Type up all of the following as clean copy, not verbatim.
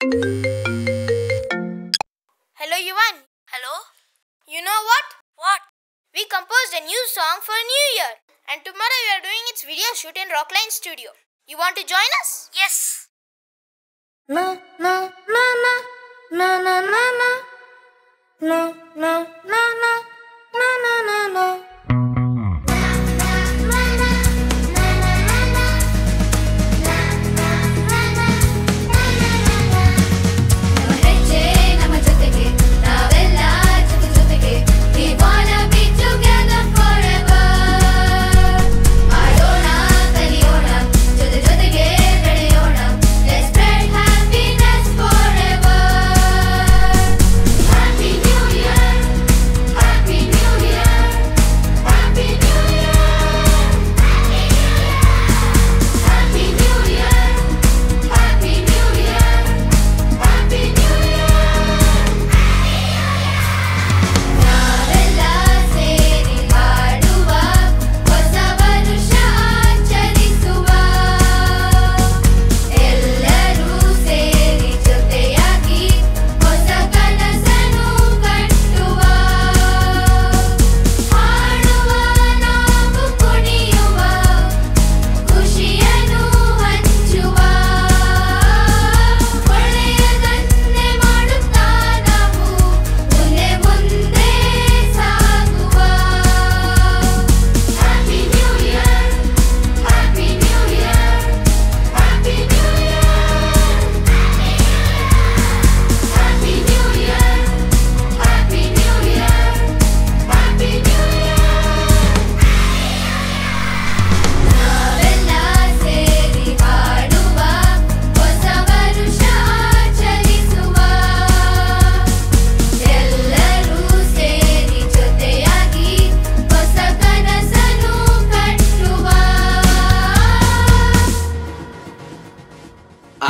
Hello, Yuvan. Hello? You know what? What? We composed a new song for New Year. And tomorrow we are doing its video shoot in Rockline Studio. You want to join us? Yes. Na na na na na na na na na na na na na na na.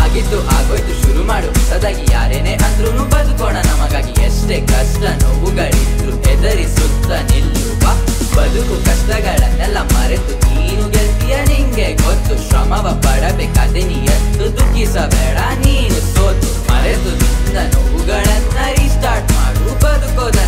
ಆಗಿತ್ತು ಆಗೋಯ್ತು ಶುರು ಮಾಡು ಹೊಸದಾಗಿ ಯಾರೇನೇ ಅಂದ್ರೂ ಬದುಕೋಣ ನಮಗಾಗಿ ಎಷ್ಟೇ ಕಷ್ಟ ನೋವುಗಳಿದ್ರು ಹೆದರಿಸುತ್ತ ನಿಲ್ಲುವ ಬದುಕು ಕಷ್ಟಗಳನ್ನೆಲ್ಲ ಮರೆತು ನೀನು ಗೆಲ್ತೀಯ ನಿಂಗೆ ಗೊತ್ತು ಶ್ರಮವ ಪಡಬೇಕಾದೆ ನೀ ಎತ್ತು ದುಃಖಿಸಬೇಡ ನೀನು ಸೋತು ಮರೆತು ನಿನ್ನ ನೋವುಗಳನ್ನ ರೀಸ್ಟಾರ್ಟ್ ಮಾಡು ಬದುಕೋದ